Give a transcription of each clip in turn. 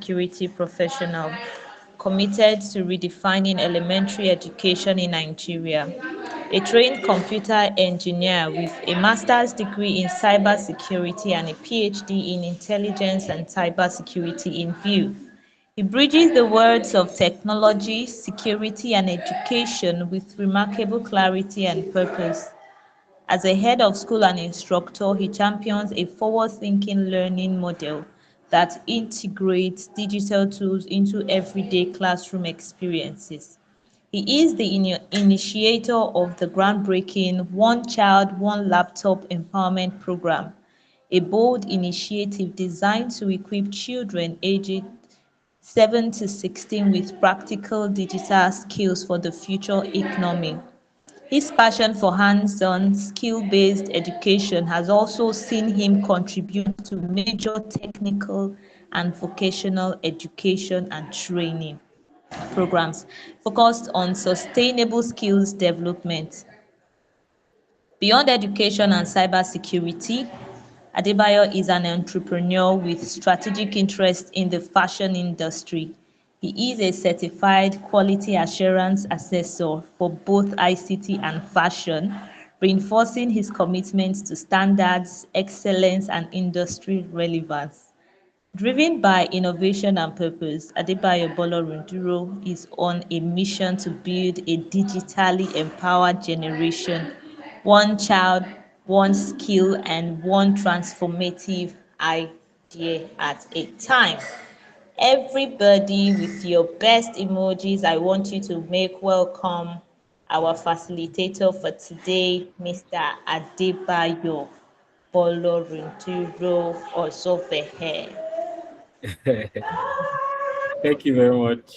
cybersecurity professional committed to redefining elementary education in Nigeria. A trained computer engineer with a master's degree in cybersecurity and a PhD in intelligence and cybersecurity in view. He bridges the worlds of technology, security, and education with remarkable clarity and purpose. As a head of school and instructor, he champions a forward-thinking learning model that integrates digital tools into everyday classroom experiences. He is the initiator of the groundbreaking One Child, One Laptop Empowerment Program, a bold initiative designed to equip children aged 7 to 16 with practical digital skills for the future economy. His passion for hands-on, skill-based education has also seen him contribute to major technical and vocational education and training programs focused on sustainable skills development. Beyond education and cybersecurity, Adebayo is an entrepreneur with strategic interest in the fashion industry. He is a certified quality assurance assessor for both ICT and fashion, reinforcing his commitment to standards, excellence, and industry relevance. Driven by innovation and purpose, Adebayo Bolorunduro is on a mission to build a digitally empowered generation, one child, one skill, and one transformative idea at a time. Everybody with your best emojis, I want you to make welcome our facilitator for today, Mr. Adebayo Bolorunduro Osobehe. Thank you very much.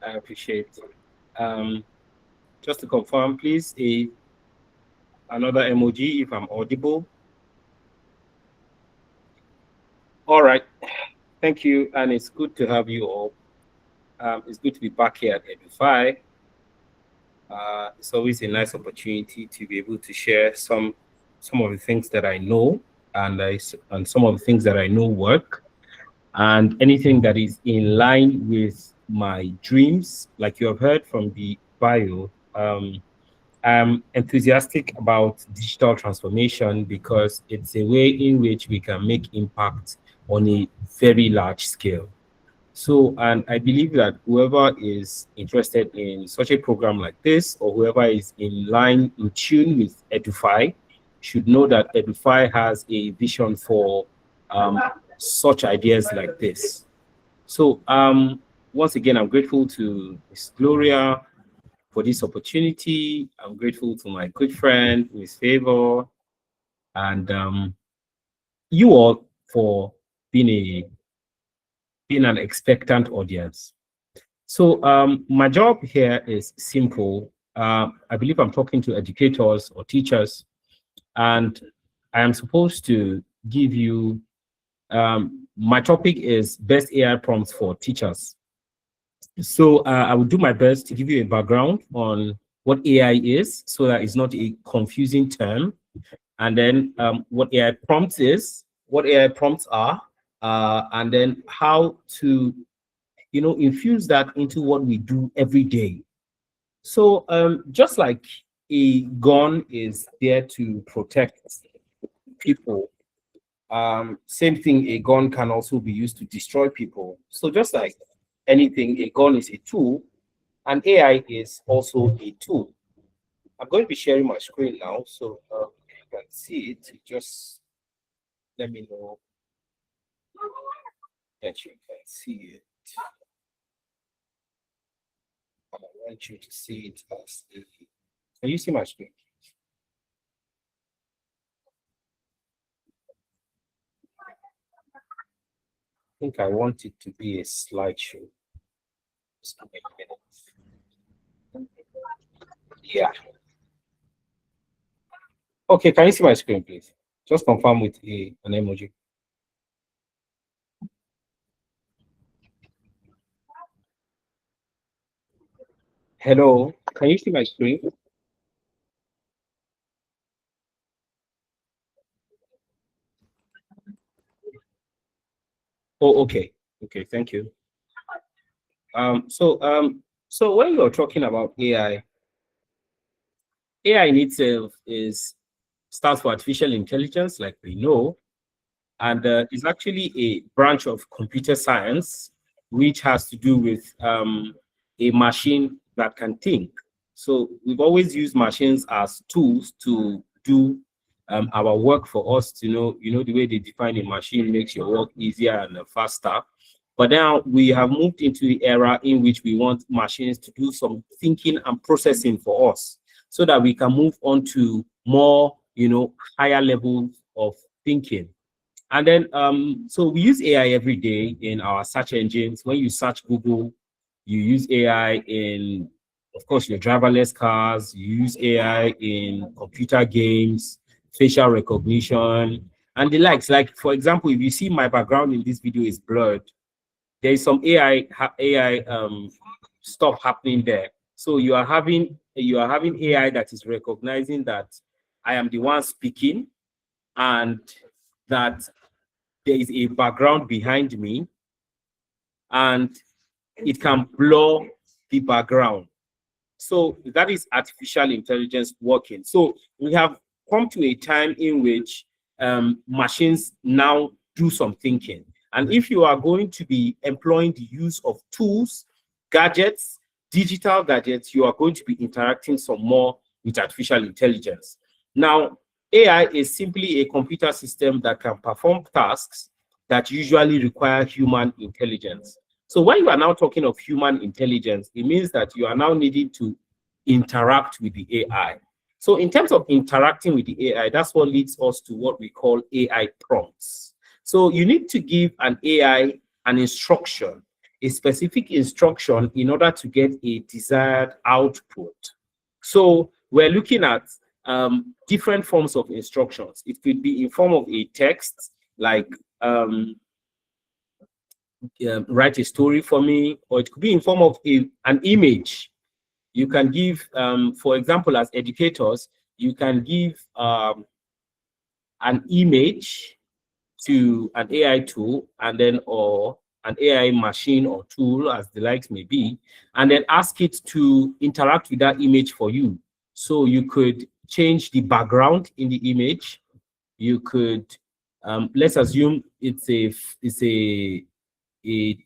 I appreciate it. Just to confirm, please, another emoji if I'm audible. All right. Thank you, and it's good to have you all. It's good to be back here at Edify. It's always a nice opportunity to be able to share some of the things that I know, and some of the things that I know work, and anything that is in line with my dreams. Like you have heard from the bio, I'm enthusiastic about digital transformation because it's a way in which we can make impact on a very large scale. So, and I believe that whoever is interested in such a program like this, or whoever is in line, in tune with Edufy, should know that Edufy has a vision for such ideas like this. So, once again, I'm grateful to Ms. Gloria for this opportunity. I'm grateful to my good friend, Ms. Favor, and you all for being an expectant audience. So my job here is simple. I believe I'm talking to educators or teachers, and I am supposed to give you, my topic is best AI prompts for teachers. So I will do my best to give you a background on what AI is so that it's not a confusing term. And then what AI prompts is, what AI prompts are, and then how to infuse that into what we do every day. So just like a gun is there to protect people, same thing, a gun can also be used to destroy people. So just like anything, a gun is a tool, and AI is also a tool. I'm going to be sharing my screen now, so if you can see it, just let me know that you can see it. I want you to see it as a. Can you see my screen? I think I want it to be a slideshow. Just give me a minute. Yeah. Okay, can you see my screen, please? Just confirm with an emoji. Hello, can you see my screen? Oh, okay. Okay, thank you. So when you're talking about AI in itself is stands for artificial intelligence, like we know, and is actually a branch of computer science which has to do with a machine that can think. So we've always used machines as tools to do our work for us to know, the way they define a machine makes your work easier and faster. But now we have moved into the era in which we want machines to do some thinking and processing for us so that we can move on to more, higher levels of thinking. And then, so we use AI every day in our search engines. When you search Google, you use AI in, of course, your driverless cars. You use AI in computer games, facial recognition, and the likes. Like, for example, if you see my background in this video is blurred, there is some AI stuff happening there. So you are having AI that is recognizing that I am the one speaking and that there is a background behind me and it can blur the background. So that is artificial intelligence working. So we have come to a time in which machines now do some thinking. And if you are going to be employing the use of tools, gadgets, digital gadgets, you are going to be interacting some more with artificial intelligence. Now, AI is simply a computer system that can perform tasks that usually require human intelligence. So when you are now talking of human intelligence, it means that you are now needing to interact with the AI. So in terms of interacting with the AI, that's what leads us to what we call AI prompts. So you need to give an AI an instruction, a specific instruction in order to get a desired output. So we're looking at different forms of instructions. It could be in form of a text, like write a story for me, or it could be in form of an image. You can give, for example, as educators, you can give an image to an AI tool and then or an AI machine or tool, as the likes may be, and then ask it to interact with that image for you. So you could change the background in the image. You could, let's assume it's a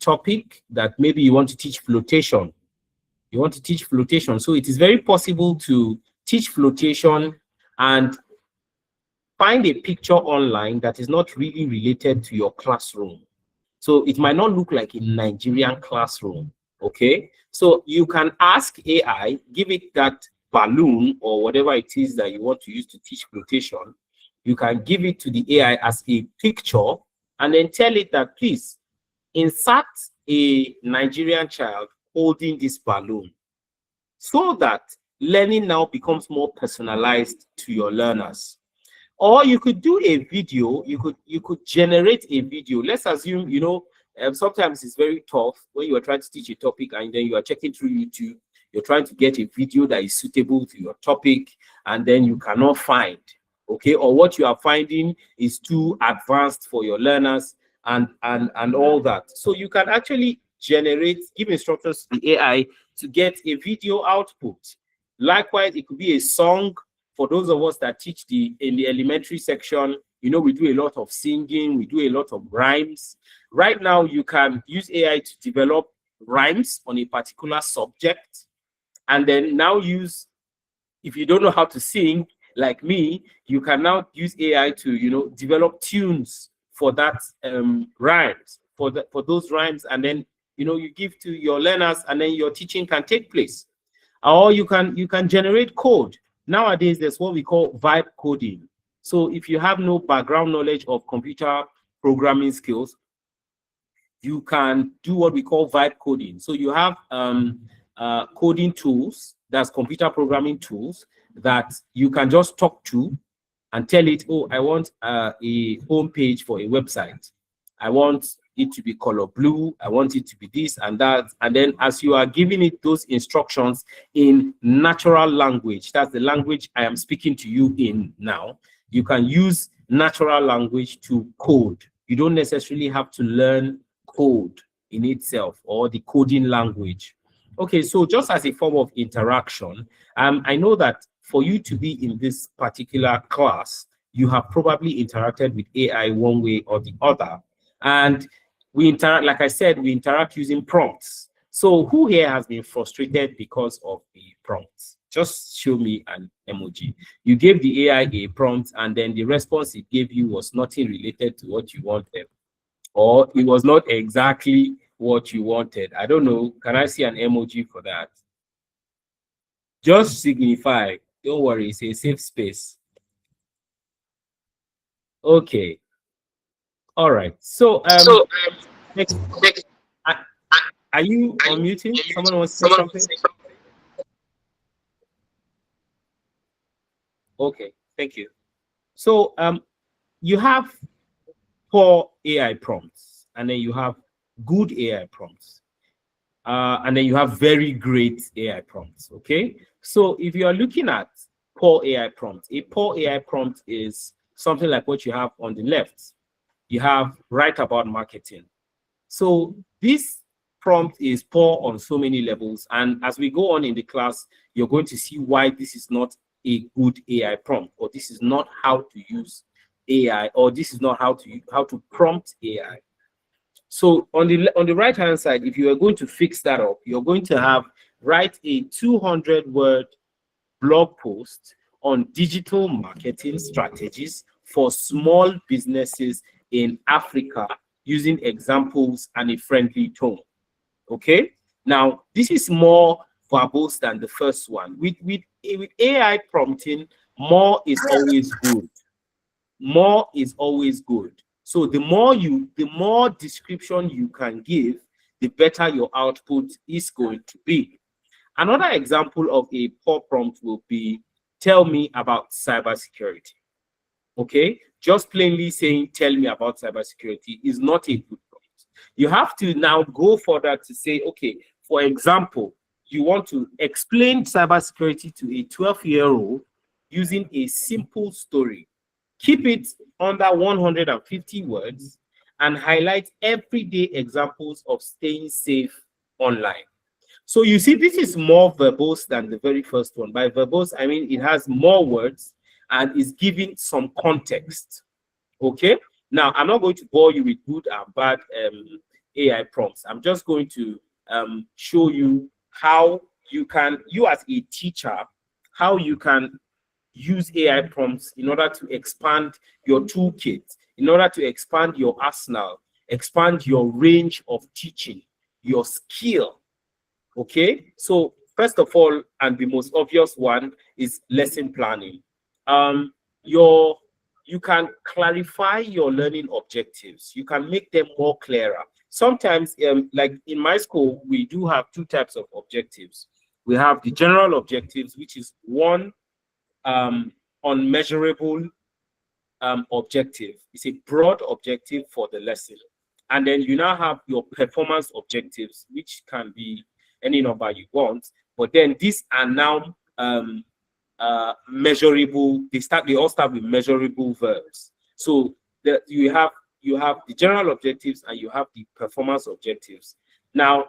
topic that maybe you want to teach flotation. You want to teach flotation. So it is very possible to teach flotation and find a picture online that is not really related to your classroom. So it might not look like a Nigerian classroom. Okay. So you can ask AI, give it that balloon or whatever it is that you want to use to teach flotation. You can give it to the AI as a picture and then tell it that, please insert a Nigerian child holding this balloon so that learning now becomes more personalized to your learners. Or you could do a video, you could generate a video. Let's assume, sometimes it's very tough when you are trying to teach a topic and then you are checking through YouTube, you're trying to get a video that is suitable to your topic, and then you cannot find, okay, or what you are finding is too advanced for your learners and all that. So you can actually give instructions to the AI to get a video output. Likewise, it could be a song. For those of us that teach in the elementary section, we do a lot of singing, we do a lot of rhymes. Right now, you can use AI to develop rhymes on a particular subject, and then now if you don't know how to sing, like me, you can now use AI to, develop tunes for that rhymes, for those rhymes, and then, you give to your learners, and then your teaching can take place. Or you can generate code. Nowadays, there's what we call vibe coding. So if you have no background knowledge of computer programming skills, you can do what we call vibe coding. So you have coding tools, that's computer programming tools, that you can just talk to and tell it, oh, I want a home page for a website. I want it to be color blue. I want it to be this and that. And then as you are giving it those instructions in natural language, that's the language I am speaking to you in now, you can use natural language to code. You don't necessarily have to learn code in itself, or the coding language. Okay, so just as a form of interaction, I know that for you to be in this particular class, you have probably interacted with AI one way or the other. And we interact, like I said, we interact using prompts. So who here has been frustrated because of the prompts? Just show me an emoji. You gave the AI a prompt, and then the response it gave you was nothing related to what you wanted, or it was not exactly what you wanted. I don't know. Can I see an emoji for that? Just signify. Don't worry, it's a safe space. Okay. All right. So next, uh, are you unmuting? Someone wants to say something? Okay, thank you. So you have poor AI prompts, and then you have good AI prompts, and then you have very great AI prompts. Okay, so if you are looking at poor AI prompts, a poor AI prompt is something like what you have on the left. You have write about marketing. So this prompt is poor on so many levels, and as we go on in the class, you're going to see why this is not a good AI prompt, or this is not how to use AI, or this is not how to prompt AI. So on the right hand side, if you are going to fix that up, you're going to have write a 200-word blog post on digital marketing strategies for small businesses in Africa using examples and a friendly tone. Okay. Now, this is more verbose than the first one. With AI prompting, more is always good. More is always good. So the more description you can give, the better your output is going to be. Another example of a poor prompt will be, tell me about cybersecurity. Okay, just plainly saying, tell me about cybersecurity is not a good prompt. You have to now go further to say, okay, for example, you want to explain cybersecurity to a 12-year-old using a simple story. Keep it under 150 words and highlight everyday examples of staying safe online. So you see, this is more verbose than the very first one. By verbose, I mean it has more words and is giving some context. Okay. Now, I'm not going to bore you with good and bad AI prompts. I'm just going to show you how you as a teacher, how you can use AI prompts in order to expand your toolkit, in order to expand your arsenal, expand your range of teaching, your skill. Okay, so first of all, and the most obvious one is lesson planning. Um, your you can clarify your learning objectives. You can make them more clearer. Sometimes, like in my school, we do have two types of objectives. We have the general objectives, which is one unmeasurable objective. It's a broad objective for the lesson. And then you now have your performance objectives, which can be any number you want. But then these are now measurable. They all start with measurable verbs. So you have the general objectives and you have the performance objectives. Now,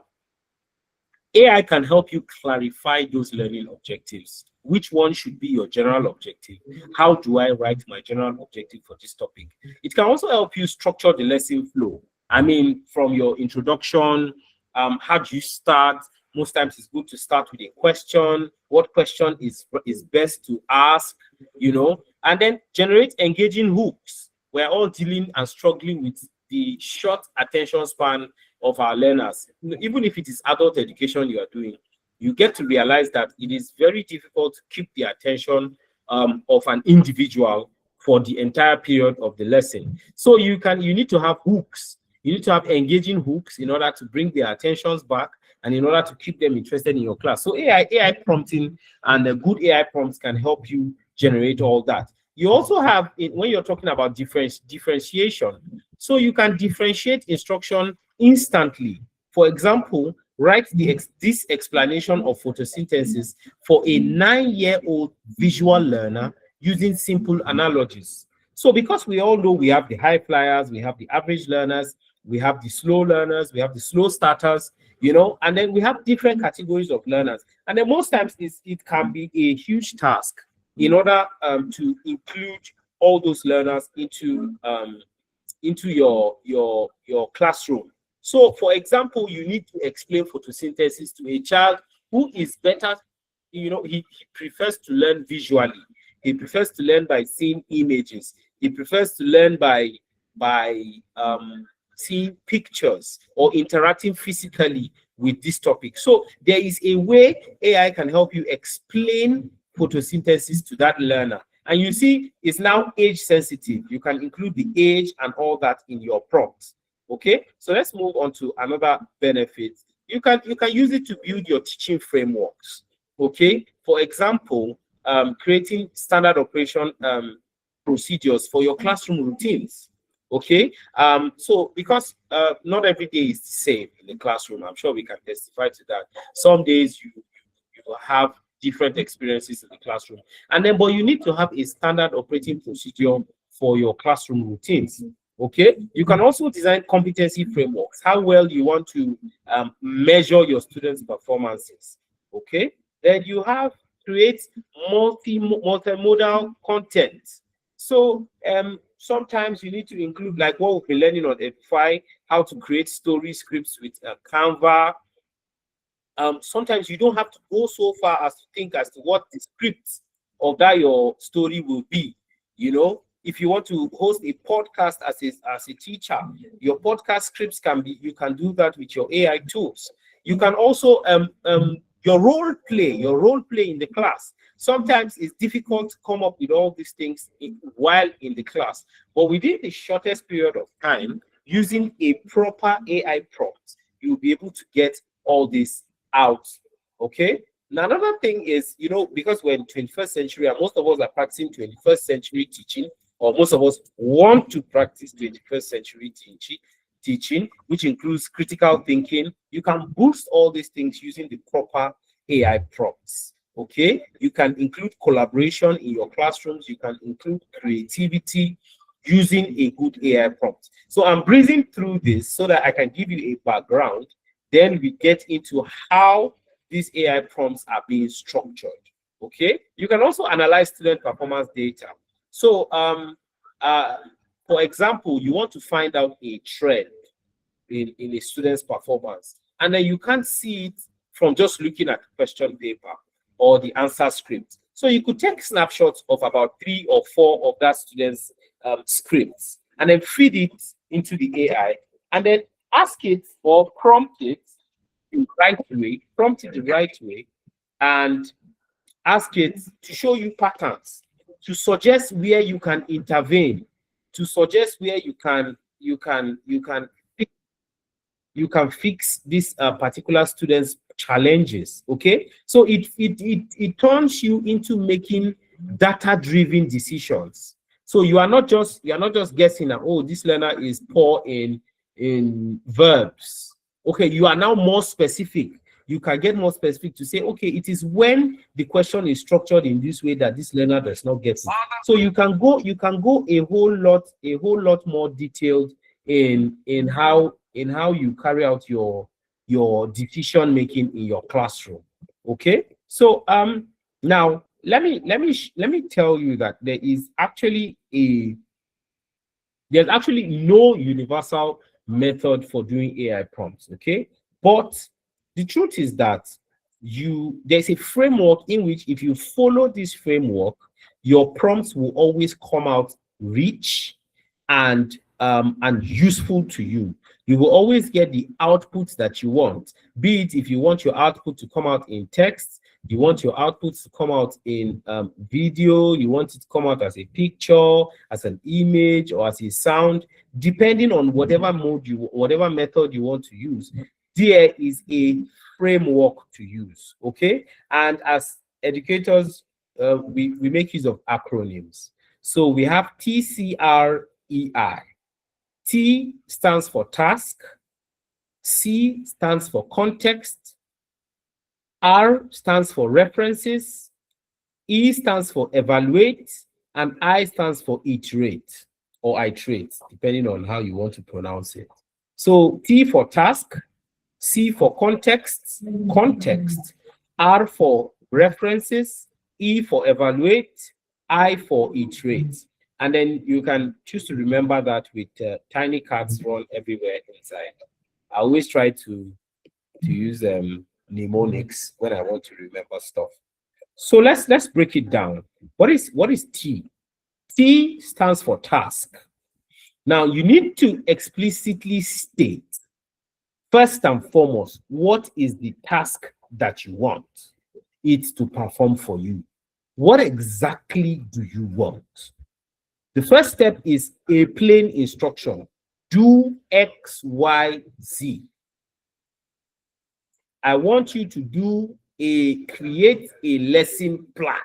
AI can help you clarify those learning objectives. Which one should be your general objective? How do I write my general objective for this topic? It can also help you structure the lesson flow. I mean, from your introduction, how do you start? Most times it's good to start with a question. What question is best to ask, and then generate engaging hooks. We're all dealing and struggling with the short attention span of our learners. Even if it is adult education you are doing, you get to realize that it is very difficult to keep the attention of an individual for the entire period of the lesson. So you need to have hooks. You need to have engaging hooks in order to bring their attentions back and in order to keep them interested in your class. So AI prompting and the good AI prompts can help you generate all that. You also have, when you're talking about differentiation, so you can differentiate instruction instantly. For example, write this explanation of photosynthesis for a 9-year-old visual learner using simple analogies. So because we all know we have the high flyers, we have the average learners, we have the slow learners, we have the slow starters, you know, and then we have different categories of learners. And then most times it can be a huge task in order to include all those learners into your classroom. So, for example, you need to explain photosynthesis to a child who is better, you know, he prefers to learn visually. He prefers to learn by seeing images. He prefers to learn by seeing pictures or interacting physically with this topic. So there is a way AI can help you explain photosynthesis to that learner. And you see, it's now age sensitive. You can include the age and all that in your prompts. Okay, so let's move on to another benefit. You can use it to build your teaching frameworks. Okay, for example, creating standard operation procedures for your classroom routines. Okay, so because not every day is the same in the classroom, I'm sure we can testify to that. Some days you will have different experiences in the classroom, and then but you need to have a standard operating procedure for your classroom routines. Okay, you can also design competency frameworks, how well you want to measure your students' performances. Okay, then you have create multimodal content. So sometimes you need to include, like what we've been learning on Edify, how to create story scripts with Canva. Sometimes you don't have to go so far as to think as to what the script of that your story will be. You know, if you want to host a podcast as a teacher, your podcast scripts can be, you can do that with your AI tools. You can also your role play in the class. Sometimes it's difficult to come up with all these things while in the class, but within the shortest period of time, using a proper AI prompt, you'll be able to get all this out. Okay. Now, another thing is, you know, because we're in 21st century and most of us are practicing 21st century teaching, or most of us want to practice 21st century teaching, which includes critical thinking. You can boost all these things using the proper AI prompts. Okay, you can include collaboration in your classrooms. You can include creativity using a good AI prompt. So I'm breezing through this so that I can give you a background. Then we get into how these AI prompts are being structured. Okay, you can also analyze student performance data. So for example, you want to find out a trend in a student's performance, and then you can't see it from just looking at the question paper or the answer script. So you could take snapshots of about 3 or 4 of that student's scripts and then feed it into the AI and then ask it or prompt it the right way, and ask it to show you patterns, to suggest where you can intervene, to suggest where you can fix this particular student's challenges. Okay, so it turns you into making data-driven decisions. So you are not just guessing that, oh, this learner is poor in verbs. Okay, you are now more specific. You can get more specific to say, okay, it is when the question is structured in this way that this learner does not get it. So you can go a whole lot more detailed in how you carry out your decision making in your classroom. Okay, so now let me tell you that there's actually no universal method for doing AI prompts. Okay, but the truth is that there's a framework in which if you follow this framework, your prompts will always come out rich and useful to you. You will always get the outputs that you want. Be it if you want your output to come out in text, you want your outputs to come out in video, you want it to come out as a picture, as an image, or as a sound, depending on whatever method you want to use. There is a framework to use. Okay, and as educators, we make use of acronyms. So we have TCREI. T stands for task, C stands for context, R stands for references, E stands for evaluate, and I stands for iterate or iterate, depending on how you want to pronounce it. So T for task, C for context, R for references, E for evaluate, I for iterate. And then you can choose to remember that with tiny cards run everywhere inside. I always try to use mnemonics when I want to remember stuff. So let's break it down. What is T? T stands for task. Now you need to explicitly state first and foremost what is the task that you want it to perform for you. What exactly do you want? The first step is a plain instruction. Do X, Y, Z. I want you to create a lesson plan.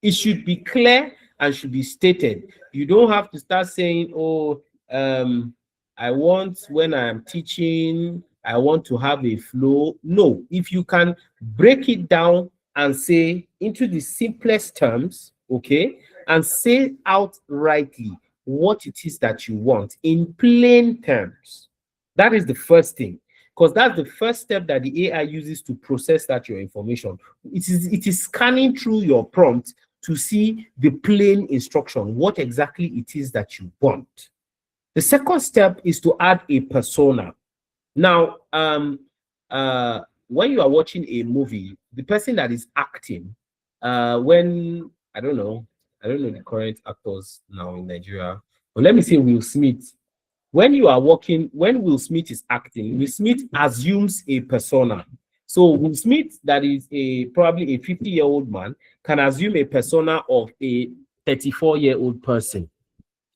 It should be clear and should be stated. You don't have to start saying, oh, I want, when I'm teaching, I want to have a flow. No, if you can break it down and say into the simplest terms, okay, and say outrightly what it is that you want in plain terms. That is the first thing, because that's the first step that the AI uses to process that your information. It is scanning through your prompt to see the plain instruction, what exactly it is that you want. The second step is to add a persona. Now, when you are watching a movie, the person that is acting, when I don't know the current actors now in Nigeria, but let me say Will Smith. When Will Smith is acting, Will Smith assumes a persona. So Will Smith, that is probably a 50-year-old man, can assume a persona of a 34-year-old person.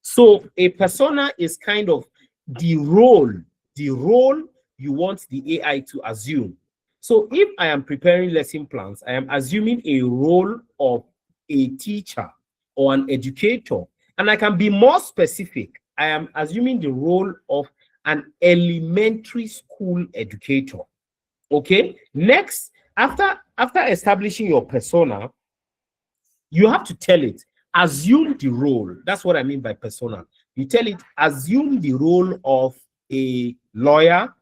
So a persona is kind of the role you want the AI to assume. So if I am preparing lesson plans, I am assuming a role of a teacher or an educator. And I can be more specific. I am assuming the role of an elementary school educator. Okay. Next, after establishing your persona, you have to tell it, assume the role. That's what I mean by persona. You tell it, assume the role of a lawyer,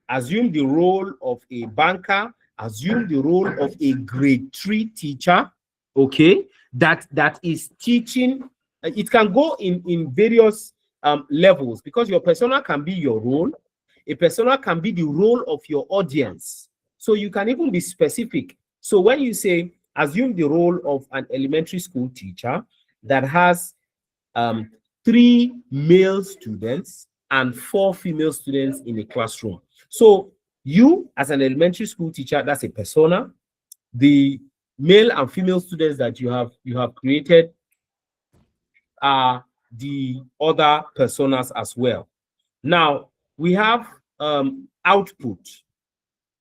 assume the role of a banker, assume the role of a grade 3 teacher, okay, that is teaching. It can go in various levels, because your persona can be your role. A persona can be the role of your audience. So you can even be specific. So when you say, assume the role of an elementary school teacher that has 3 male students and 4 female students in a classroom. So you, as an elementary school teacher, that's a persona. The male and female students that you have created are the other personas as well. Now we have output.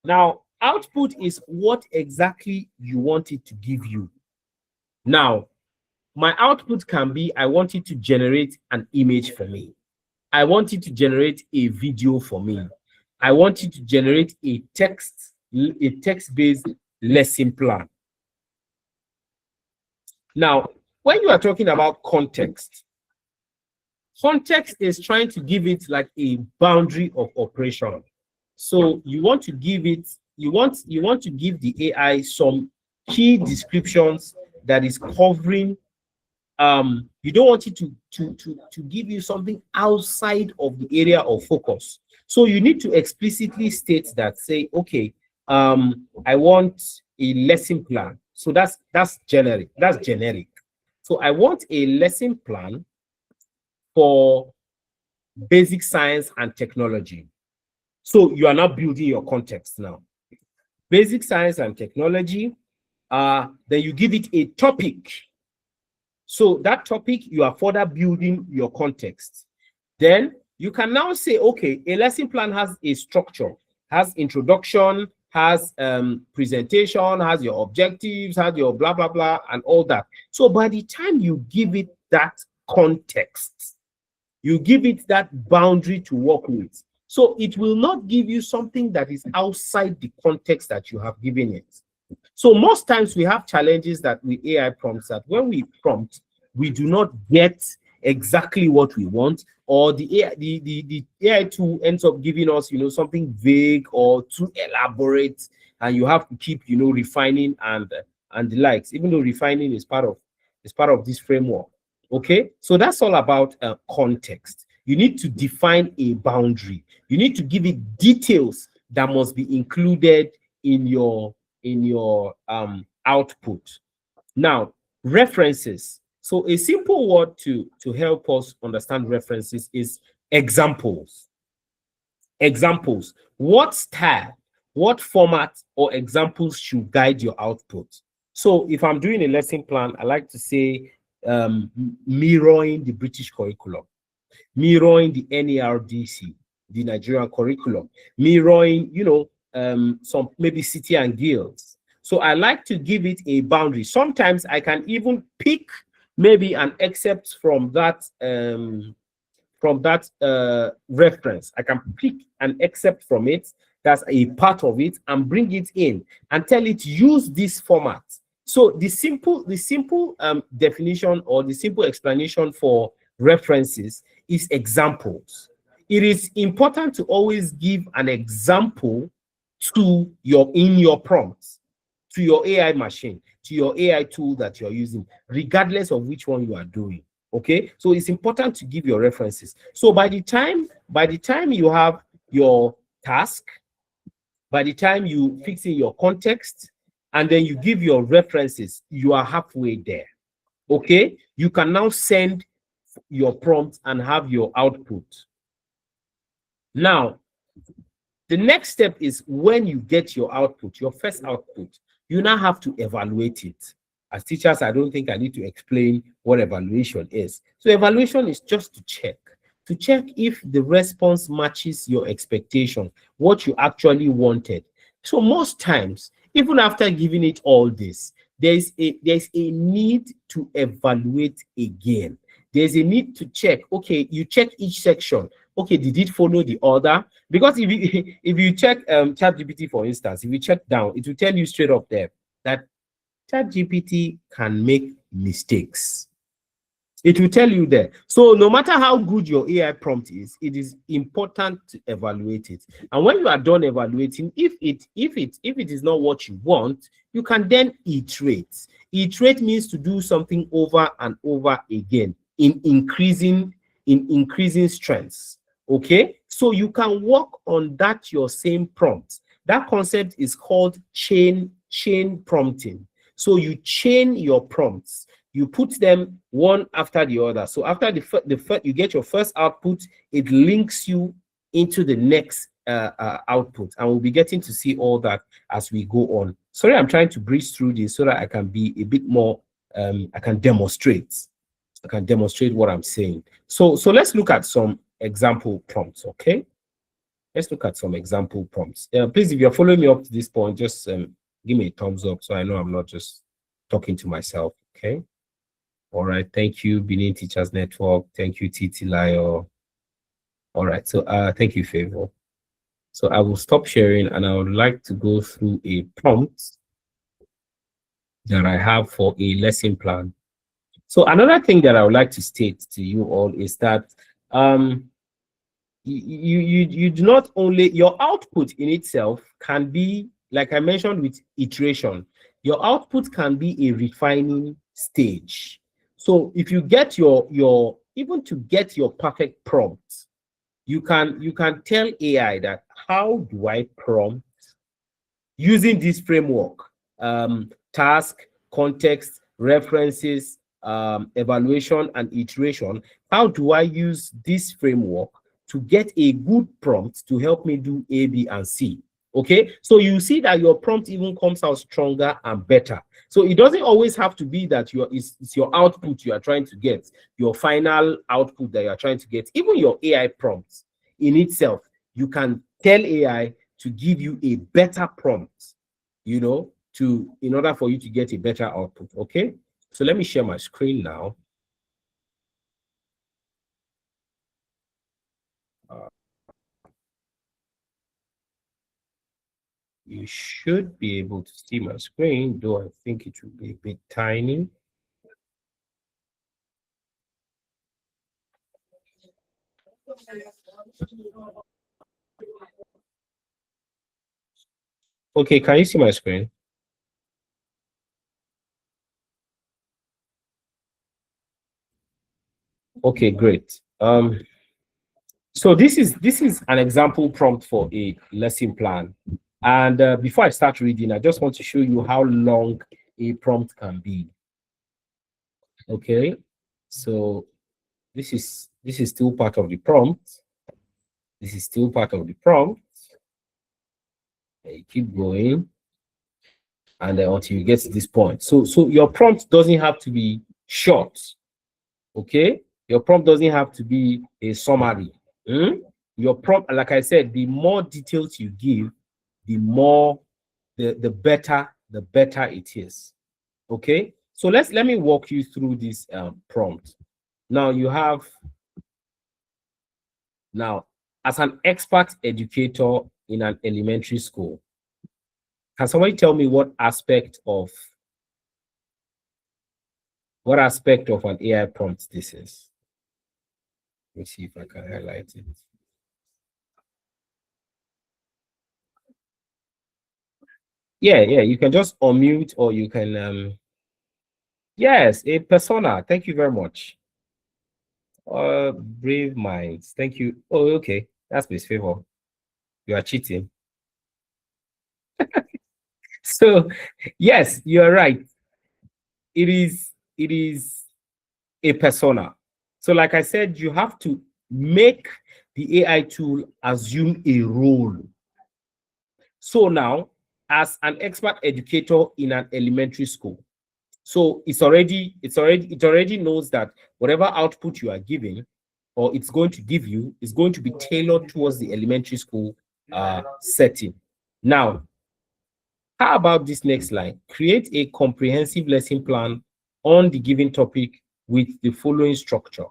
Now output is what exactly you want it to give you. Now my output can be, I want it to generate an image for me. I want it to generate a video for me. I want it to generate a text-based lesson plan. Now, when you are talking about context is trying to give it like a boundary of operation. So you want to give it, you want to give the AI some key descriptions that is covering. You don't want it to give you something outside of the area of focus. So you need to explicitly state that, say, okay, I want a lesson plan. So that's generic. So I want a lesson plan for basic science and technology. So you are now building your context now. Basic science and technology, then you give it a topic. So that topic, you are further building your context. Then you can now say, okay, a lesson plan has a structure, has introduction, has presentation, has your objectives, has your blah, blah, blah, and all that. So by the time you give it that context, you give it that boundary to work with. So it will not give you something that is outside the context that you have given it. So most times we have challenges that with AI prompts, that when we prompt, we do not get exactly what we want. or the AI tool ends up giving us, something vague or too elaborate, and you have to keep, refining and the likes, even though refining is part of this framework. Okay, so that's all about context. You need to define a boundary. You need to give it details that must be included in your output. Now, references. So a simple word to help us understand references is examples. Examples. What style, what format or examples should guide your output? So if I'm doing a lesson plan, I like to say mirroring the British curriculum, mirroring the NERDC, the Nigerian curriculum, mirroring, some maybe city and guilds. So I like to give it a boundary. Sometimes I can even pick maybe an excerpt from that reference. I can pick an excerpt from it, that's a part of it, and bring it in and tell it use this format. So the simple definition or the simple explanation for references is examples. It is important to always give an example in your prompts, to your AI machine, to your AI tool that you're using, regardless of which one you are doing. Okay, so it's important to give your references. So by the time you have your task, by the time you fix in your context, and then you give your references, you are halfway there. Okay, you can now send your prompt and have your output. Now, the next step is when you get your output, your first output, you now have to evaluate it. As teachers, I don't think I need to explain what evaluation is. So evaluation is just to check if the response matches your expectation, what you actually wanted. So most times, even after giving it all this, there's a need to evaluate again. There's a need to check. Okay, you check each section. Okay, did it follow the order? Because if you if you check ChatGPT, for instance, if you check down, it will tell you straight up there that ChatGPT can make mistakes. It will tell you there. So no matter how good your AI prompt is, it is important to evaluate it. And when you are done evaluating, if it is not what you want, you can then iterate. Iterate means to do something over and over again in increasing strengths. Okay, so you can work on that your same prompt. That concept is called chain prompting. So you chain your prompts, you put them one after the other. So after you get your first output, it links you into the next output, and we'll be getting to see all that as we go on. Sorry, I'm trying to breeze through this so that I can be a bit more. I can demonstrate. What I'm saying. So let's look at some example prompts. Okay, let's look at some example prompts. Please, if you're following me up to this point, just give me a thumbs up so I know I'm not just talking to myself. Okay. All right. Thank you, Benin Teachers Network. Thank you, Titi Layo. All right. So thank you, Favor. So I will stop sharing and I would like to go through a prompt that I have for a lesson plan. So another thing that I would like to state to you all is that you do not only, your output in itself can be, like I mentioned with iteration, your output can be a refining stage. So if you get your even to get your perfect prompt, you can tell AI that, how do I prompt using this framework? Task, context, references, evaluation, and iteration. How do I use this framework to get a good prompt to help me do A, B, and C? Okay, so you see that your prompt even comes out stronger and better. So it doesn't always have to be that it's your output you are trying to get, your final output that you are trying to get. Even your AI prompts in itself, you can tell AI to give you a better prompt, in order for you to get a better output. Okay, so let me share my screen now. You should be able to see my screen, though I think it will be a bit tiny. Okay, can you see my screen? Okay, great. So this is an example prompt for a lesson plan. And before I start reading, I just want to show you how long a prompt can be. Okay, so this is still part of the prompt. This is still part of the prompt. And you keep going, and then until you get to this point. So your prompt doesn't have to be short. Okay, your prompt doesn't have to be a summary. Your prompt, like I said, the more details you give, the more the better it is. Okay, so let me walk you through this prompt. Now you have now as an expert educator in an elementary school, can somebody tell me what aspect of an AI prompt this is? Let me see if I can highlight it. Yeah, you can just unmute, or you can yes, a persona. Thank you very much. Brave minds. Thank you. Oh, okay. That's Miss Favor. You are cheating. So, yes, you are right. It is a persona. So, like I said, you have to make the AI tool assume a role. So now, as an expert educator in an elementary school, so it already knows that whatever output you are giving, or it's going to give you, is going to be tailored towards the elementary school setting. Now, how about this next line? Create a comprehensive lesson plan on the given topic with the following structure.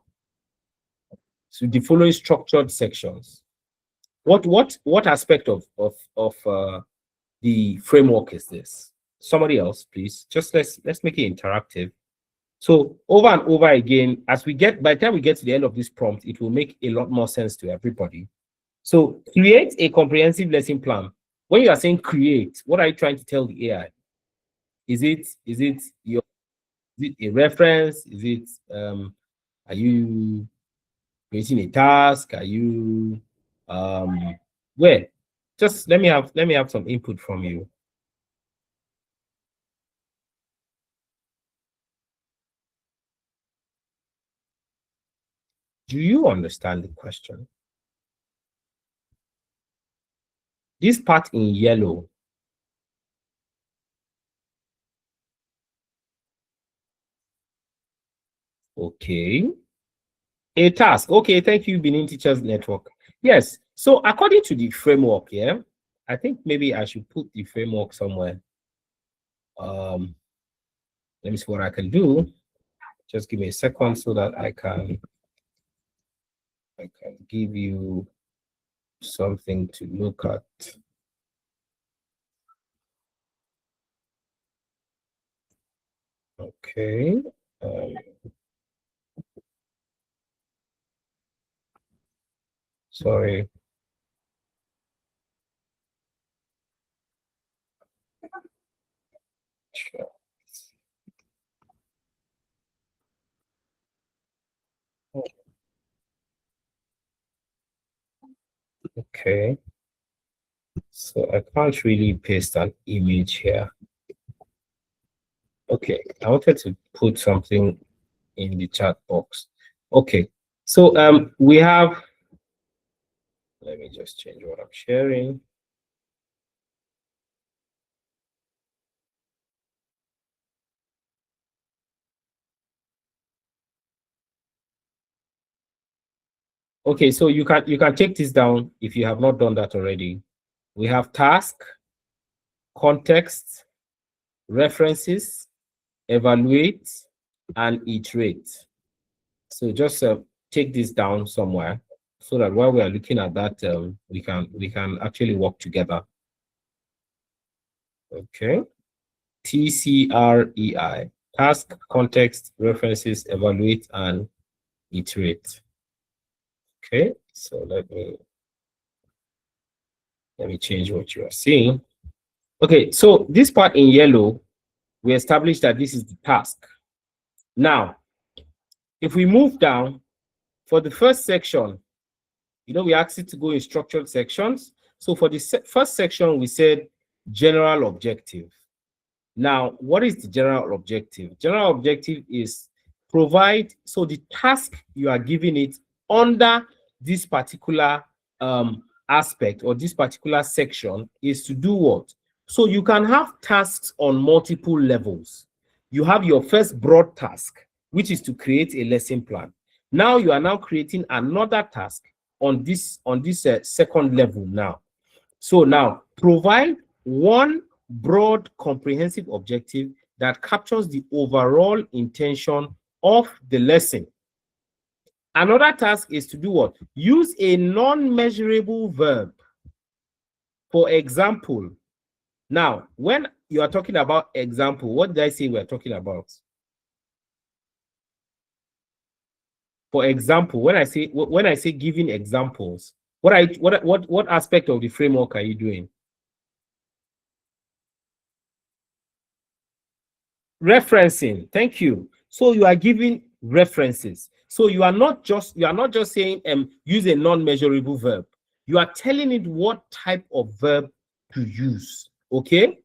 So the following structured sections. What aspect of the framework is this? Somebody else, please. Just let's make it interactive. So over and over again, by the time we get to the end of this prompt, it will make a lot more sense to everybody. So create a comprehensive lesson plan. When you are saying create, what are you trying to tell the AI? Is it a reference? Is it are you creating a task? Are you where? Just let me have some input from you. Do you understand the question? This part in yellow. Okay. A task. Okay, thank you, Benin Teachers Network. Yes. So according to the framework, yeah, I think maybe I should put the framework somewhere. Let me see what I can do. Just give me a second so that I can give you something to look at. Okay. Sorry. Sure. Okay. So I can't really paste an image here. Okay. I wanted to put something in the chat box. Okay. So we have, let me just change what I'm sharing. Okay, so you can take this down if you have not done that already. We have task, context, references, evaluate, and iterate. So just take this down somewhere so that while we are looking at that, we can actually work together. Okay. TCREI, task, context, references, evaluate, and iterate. Okay. So let me change what you are seeing. Okay, so this part in yellow, we established that this is the task. Now, if we move down for the first section, we asked it to go in structured sections. So for the first section, we said general objective. Now, what is the general objective? General objective is provide, so the task you are giving it under this particular aspect or this particular section is to do what? So you can have tasks on multiple levels. You have your first broad task, which is to create a lesson plan. Now you are now creating another task on this second level now. So now provide one broad comprehensive objective that captures the overall intention of the lesson. Another task is to do what? Use a non-measurable verb. For example, now when you are talking about example, what did I say we're talking about? For example, when I say giving examples, what aspect of the framework are you doing? Referencing. Thank you. So you are giving references. So you are not just saying use a non-measurable verb. You are telling it what type of verb to use. Okay?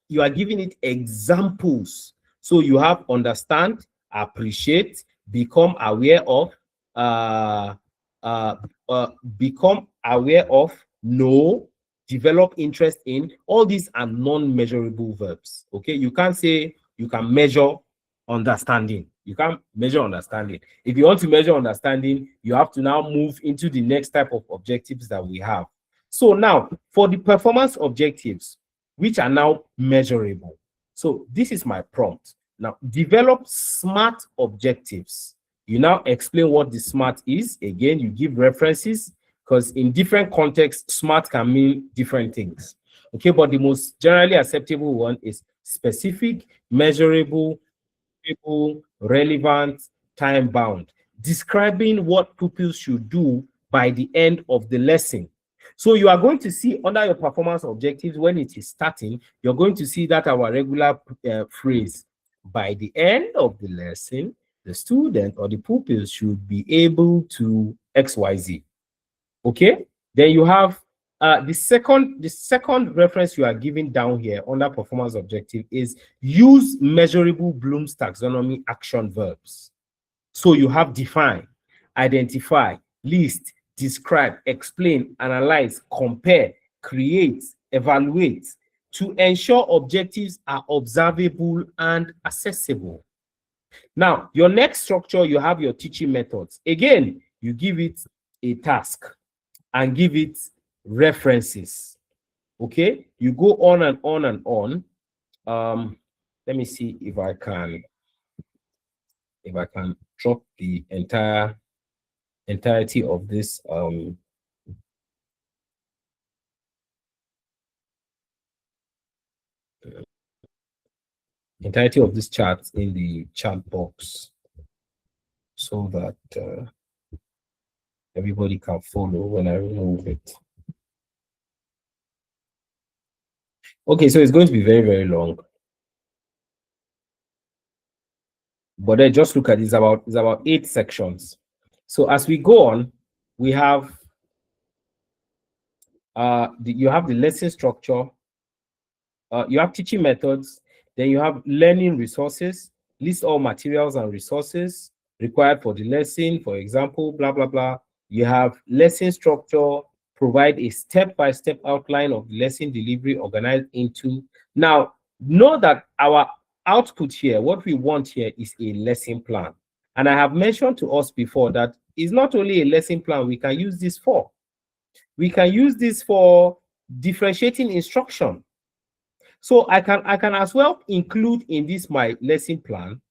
You are giving it examples. So you have understand, appreciate, become aware of, become aware of, know, develop interest in. All these are non-measurable verbs. Okay, you can't say you can measure understanding. You can't measure understanding. If you want to measure understanding, you have to now move into the next type of objectives that we have. So now for the performance objectives, which are now measurable. So this is my prompt. Now develop SMART objectives. You now explain what the SMART is. Again, you give references because in different contexts, SMART can mean different things. Okay, but the most generally acceptable one is specific, measurable, relevant, time bound, describing what pupils should do by the end of the lesson. So you are going to see under your performance objectives, when it is starting, you're going to see that our regular phrase, by the end of the lesson, the student or the pupils should be able to XYZ. Okay, then you have the second reference you are giving down here under performance objective is use measurable Bloom's taxonomy action verbs. So you have define, identify, list, describe, explain, analyze, compare, create, evaluate to ensure objectives are observable and accessible. Now, your next structure, you have your teaching methods. Again, you give it a task and give it references. Okay, you go on and on and on. Let me see if I can drop the entirety of this chart in the chat box so that everybody can follow when I remove it. Okay, so it's going to be very, very long. But then just look at it, it's about 8 sections. So as we go on, we have you have the lesson structure, you have teaching methods, then you have learning resources, list all materials and resources required for the lesson, for example, blah, blah, blah. You have lesson structure, provide a step-by-step outline of the lesson delivery organized into. Now, know that our output here, what we want here is a lesson plan. And I have mentioned to us before that it's not only a lesson plan we can use this for. We can use this for differentiating instruction. So I can as well include in this my lesson plan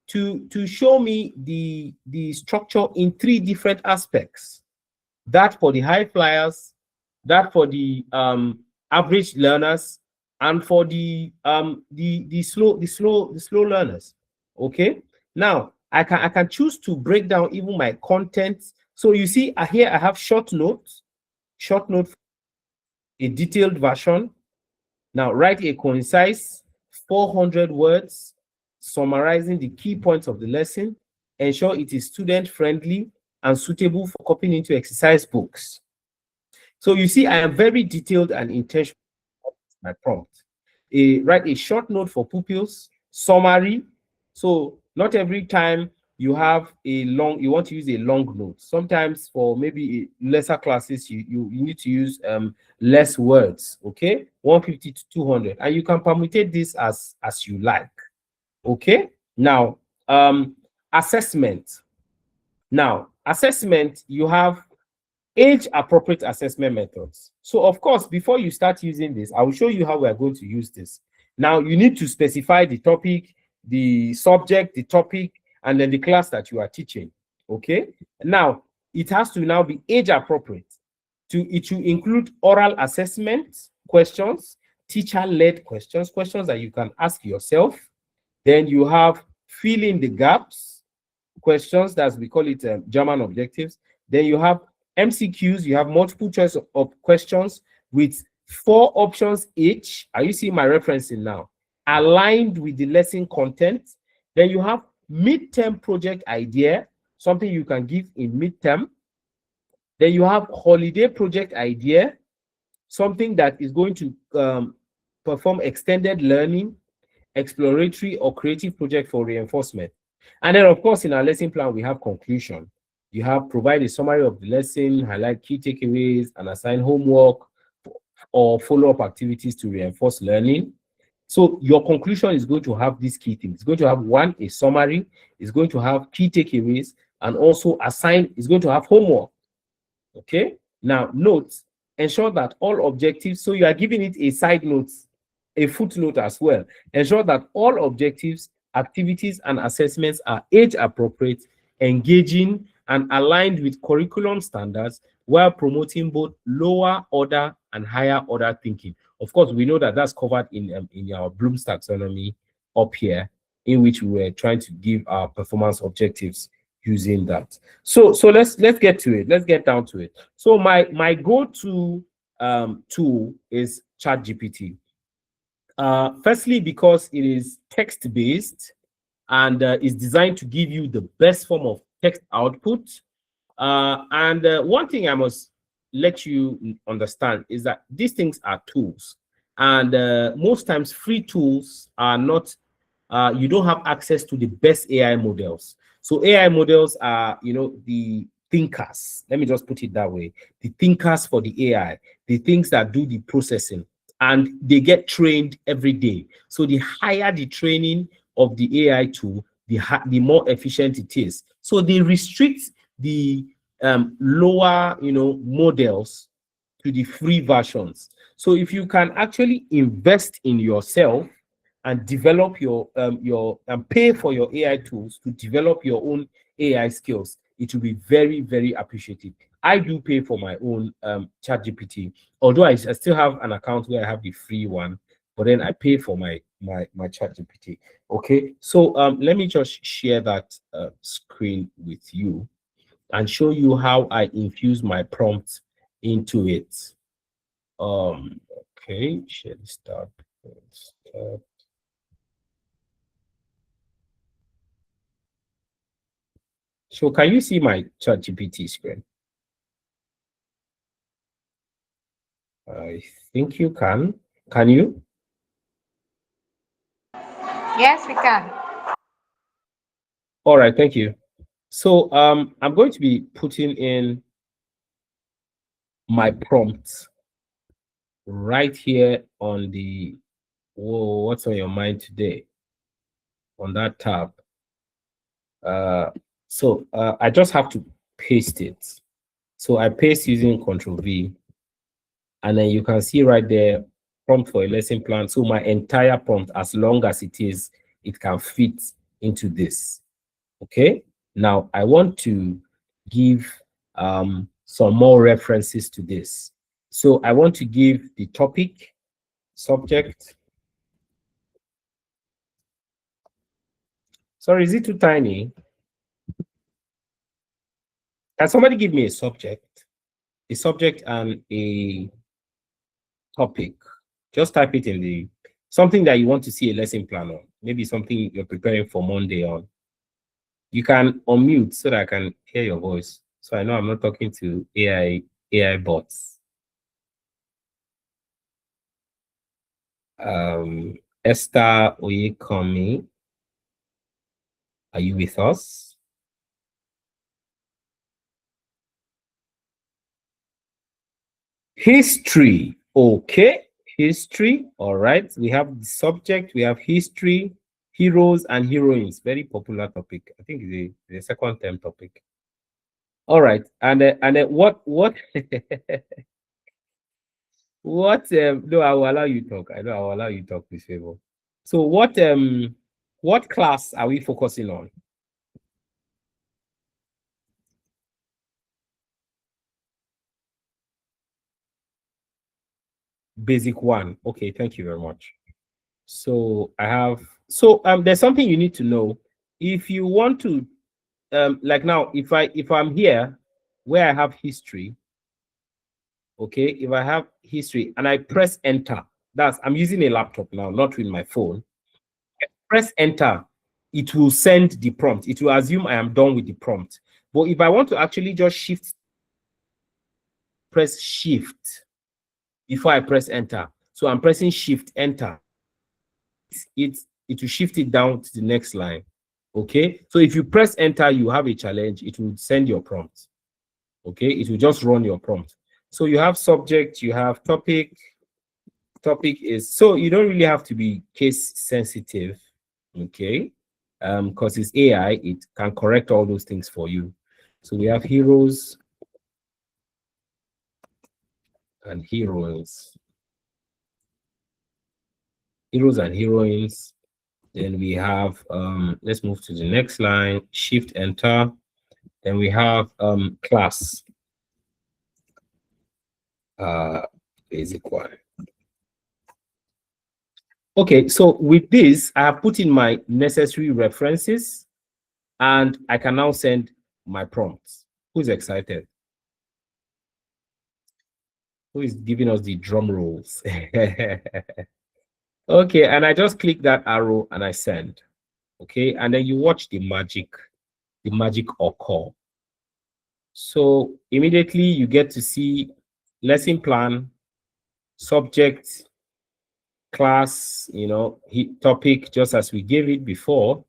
to show me the structure in 3 different aspects. That for the high flyers, that for the average learners, and for the slow learners. Okay. Now I can choose to break down even my content. So you see here I have short note, a detailed version. Now write a concise 400 words summarizing the key points of the lesson. Ensure it is student friendly and suitable for copying into exercise books. So you see, I am very detailed and intentional with my prompt. Write a short note for pupils, summary. So not every time you want to use a long note. Sometimes for maybe lesser classes, you need to use less words, okay? 150 to 200. And you can permutate this as you like, okay? Now, assessment. Now, assessment, you have age-appropriate assessment methods. So, of course, before you start using this, I will show you how we are going to use this. Now, you need to specify the topic, the subject, the topic, and then the class that you are teaching. Okay? Now, it has to now be age-appropriate. It should include oral assessment questions, teacher-led questions, questions that you can ask yourself. Then you have fill in the gaps questions, that's we call it German objectives. Then you have MCQs, you have multiple choice of questions with 4 options each. Are you seeing my referencing now? Aligned with the lesson content. Then you have midterm project idea, something you can give in midterm. Then you have holiday project idea, something that is going to perform extended learning, exploratory or creative project for reinforcement. And then, of course, in our lesson plan, we have conclusion. You have provide a summary of the lesson, highlight key takeaways, and assign homework or follow-up activities to reinforce learning. So your conclusion is going to have these key things. It's going to have one, a summary, it's going to have key takeaways, and also it's going to have homework. Okay. Now, notes, ensure that all objectives, so you are giving it a side note, a footnote as well. Ensure that all objectives, activities, and assessments are age appropriate, engaging, and aligned with curriculum standards while promoting both lower order and higher order thinking. Of course, we know that that's covered in our Bloom's taxonomy up here, in which we were trying to give our performance objectives using that. So let's get to it. Let's get down to it. So my go-to tool is ChatGPT. Firstly, because it is text-based and is designed to give you the best form of text output. And one thing I must let you understand is that these things are tools. And most times free tools are not, you don't have access to the best AI models. So AI models are, the thinkers. Let me just put it that way. The thinkers for the AI, the things that do the processing, and they get trained every day. So the higher the training of the AI tool, the more efficient it is. So they restrict the lower, models to the free versions. So if you can actually invest in yourself and develop your pay for your AI tools to develop your own AI skills, it will be very, very appreciated. I do pay for my own ChatGPT, although I still have an account where I have the free one, but then I pay for my ChatGPT. Okay, so let me just share that screen with you and show you how I infuse my prompts into it. Okay, share this tab. So can you see my ChatGPT screen? I think you can. Can you? Yes, we can. All right, thank you. So I'm going to be putting in my prompts right here on the what's on your mind today on that tab. So I just have to paste it. So I paste using Control V, and then you can see right there prompt for a lesson plan. So my entire prompt, as long as it is, it can fit into this. Okay. Now I want to give some more references to this. So I want to give the topic, subject. Sorry, is it too tiny? Can somebody give me a subject and a topic? Just type it in the something that you want to see a lesson plan on. Maybe something you're preparing for Monday on. You can unmute so that I can hear your voice. So I know I'm not talking to AI bots. Esther Oyekomi, are you with us? History. Okay. History. All right. We have the subject. We have history, heroes and heroines. Very popular topic. I think the second term topic. All right. And what what no, I will allow you talk. I know I will allow you talk, please favor. So what class are we focusing on? Basic one. Okay, thank you very much. So there's something you need to know. If you want to like now, if I'm here where I have history, okay, if I have history and I press enter, I'm using a laptop now, not with my phone. Press enter, it will send the prompt. It will assume I am done with the prompt. But if I want to actually just press shift before I press enter. So I'm pressing shift enter. It will shift it down to the next line. Okay, so if you press enter, you have a challenge. It will send your prompt. Okay, it will just run your prompt. So you have subject, you have topic. Topic is, so you don't really have to be case sensitive. Okay, because it's AI, it can correct all those things for you. So we have heroes and heroines. Heroes and heroines. Then we have let's move to the next line, shift enter. Then we have class, basic one. Okay, so with this, I have put in my necessary references and I can now send my prompts. Who's excited? Who is giving us the drum rolls? Okay, and I just click that arrow and I send. Okay, and then you watch the magic occur. So immediately you get to see lesson plan, subject, class, topic, just as we gave it before.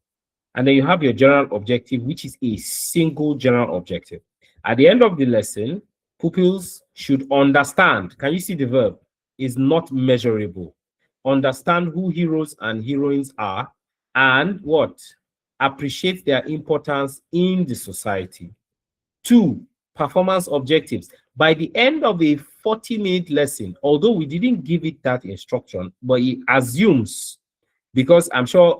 And then you have your general objective, which is a single general objective. At the end of the lesson, pupils should understand. Can you see the verb? Is not measurable. Understand who heroes and heroines are and what? Appreciate their importance in the society. 2, performance objectives. By the end of a 40-minute lesson, although we didn't give it that instruction, but it assumes, because I'm sure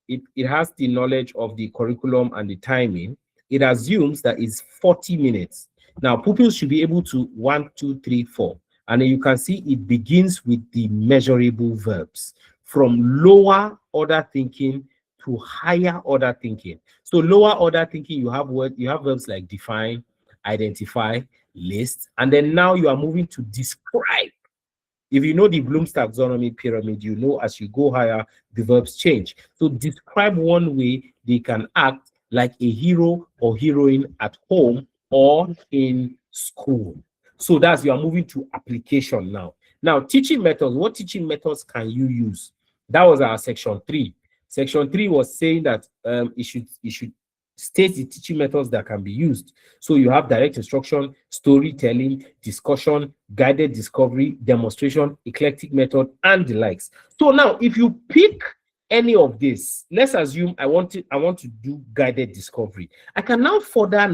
it has the knowledge of the curriculum and the timing, it assumes that it's 40 minutes. Now, pupils should be able to 1, 2, 3, 4. And then you can see it begins with the measurable verbs from lower order thinking to higher order thinking. So lower order thinking, you have verbs like define, identify, list, and then now you are moving to describe. If you know the Bloom's taxonomy pyramid, you know as you go higher, the verbs change. So describe one way they can act like a hero or heroine at home or in school. So you are moving to application now. Now, teaching methods. What teaching methods can you use? That was our section 3. Section 3 was saying that it should state the teaching methods that can be used. So you have direct instruction, storytelling, discussion, guided discovery, demonstration, eclectic method, and the likes. So now, if you pick any of this, let's assume I want to do guided discovery. I can now further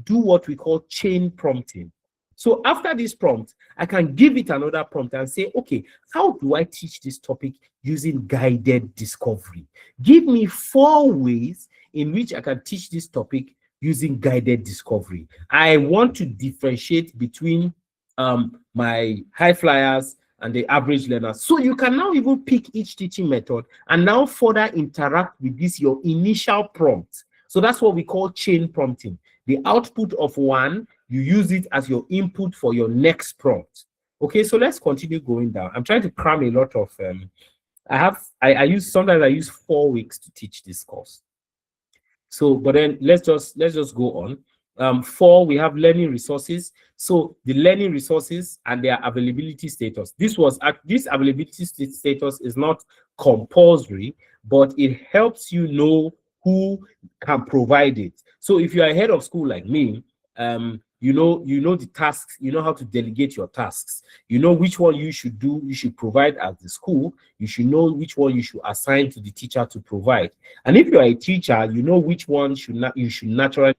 do what we call chain prompting. So after this prompt, I can give it another prompt and say, okay, how do I teach this topic using guided discovery? Give me 4 ways in which I can teach this topic using guided discovery. I want to differentiate between my high flyers and the average learners. So you can now even pick each teaching method and now further interact with this, your initial prompt. So that's what we call chain prompting. The output of one, you use it as your input for your next prompt. Okay, so let's continue going down. I'm trying to cram a lot of I use sometimes I use 4 weeks to teach this course. So, but then let's just go on. Four, we have learning resources. So the learning resources and their availability status. This availability status is not compulsory, but it helps you know who can provide it. So if you're a head of school like me, you know the tasks, you know how to delegate your tasks, you know which one you should do, you should provide at the school, you should know which one you should assign to the teacher to provide. And if you're a teacher, you know which one you should naturally,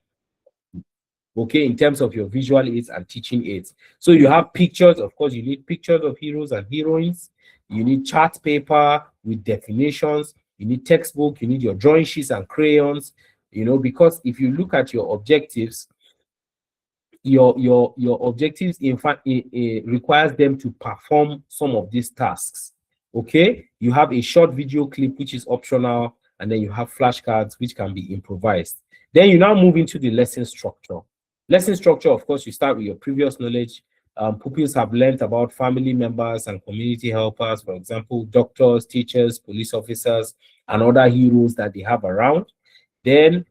okay, in terms of your visual aids and teaching aids. So you have pictures, of course, you need pictures of heroes and heroines, you need chart paper with definitions, you need textbook, you need your drawing sheets and crayons, because if you look at your objectives, your objectives in fact it requires them to perform some of these tasks. Okay, you have a short video clip which is optional, and then you have flashcards which can be improvised. Then you now move into the lesson structure. Lesson structure, of course, you start with your previous knowledge. Pupils have learned about family members and community helpers, for example, doctors, teachers, police officers, and other heroes that they have around. Then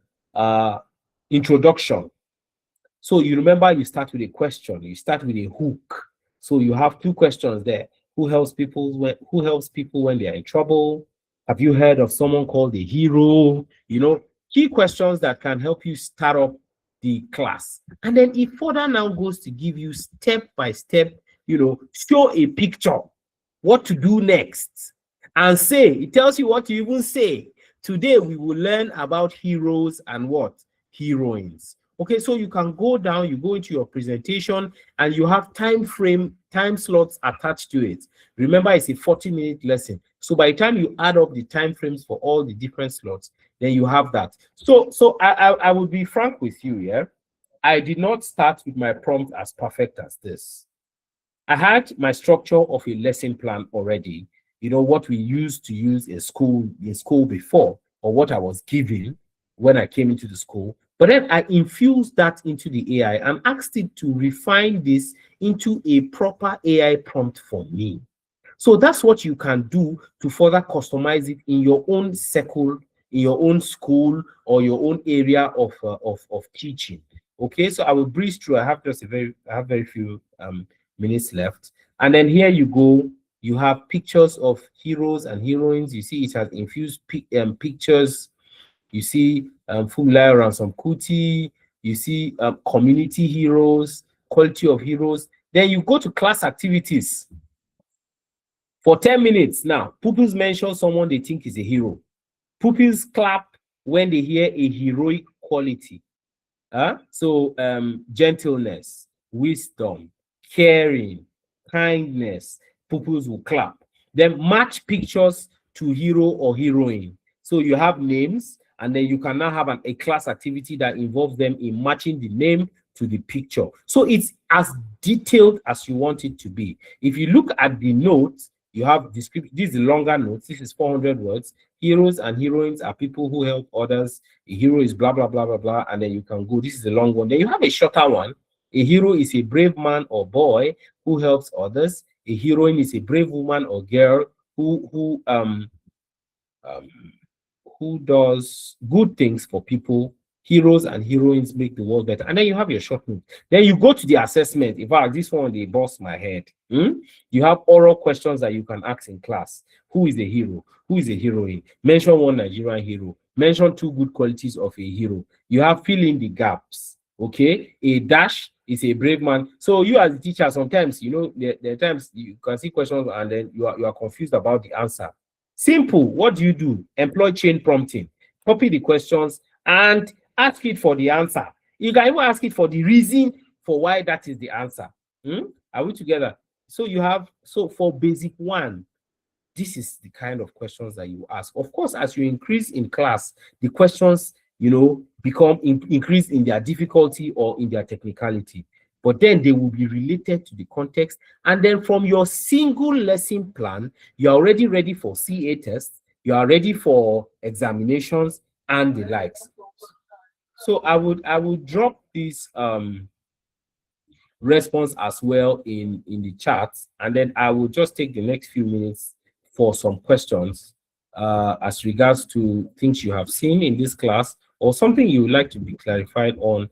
introduction. So you remember, you start with a question, you start with a hook. So you have two questions there. Who helps people when they are in trouble? Have you heard of someone called a hero? Key questions that can help you start up the class. And then it further now goes to give you step by step, show a picture, what to do next, and say, it tells you what to even say. Today we will learn about heroes and what? Heroines. Okay, so you can go down, you go into your presentation, and you have time slots attached to it. Remember, it's a 40-minute lesson. So by the time you add up the time frames for all the different slots, then you have that. So I will be frank with you here. I did not start with my prompt as perfect as this. I had my structure of a lesson plan already. What we used to use in school before, or what I was given when I came into the school. But then I infused that into the AI and asked it to refine this into a proper AI prompt for me. So that's what you can do to further customize it in your own circle, in your own school, or your own area of teaching. Okay, so I will breeze through. I have very few minutes left. And then here you go. You have pictures of heroes and heroines. You see it has infused pictures. You see Fumila Ransom Kuti, you see community heroes, quality of heroes. Then you go to class activities. For 10 minutes now, pupils mention someone they think is a hero. Pupils clap when they hear a heroic quality. So gentleness, wisdom, caring, kindness, pupils will clap. Then match pictures to hero or heroine. So you have names, and then you can now have a class activity that involves them in matching the name to the picture. So it's as detailed as you want it to be. If you look at the notes, you have description. This is the longer notes. This is 400 words. Heroes and heroines are people who help others. A hero is blah, blah, blah, blah, blah. And then you can go. This is the long one. Then you have a shorter one. A hero is a brave man or boy who helps others. A heroine is a brave woman or girl who does good things for people. Heroes and heroines make the world better. And then you have your short note. Then you go to the assessment. In fact, this one, they bust my head. You have oral questions that you can ask in class. Who is a hero? Who is a heroine? Mention one Nigerian hero. Mention two good qualities of a hero. You have fill in the gaps. Okay? A dash is a brave man. So you as a teacher, sometimes, there are times you can see questions and then you are confused about the answer. Simple. What do? Employ chain prompting. Copy the questions and ask it for the answer. You can even ask it for the reason for why that is the answer. Are we together? So for basic one, this is the kind of questions that you ask. Of course, as you increase in class, the questions, become increase in their difficulty or in their technicality. But then they will be related to the context. And then from your single lesson plan, you're already ready for CA tests, you are ready for examinations and the likes. So I would drop this response as well in the chat, and then I will just take the next few minutes for some questions as regards to things you have seen in this class or something you would like to be clarified on.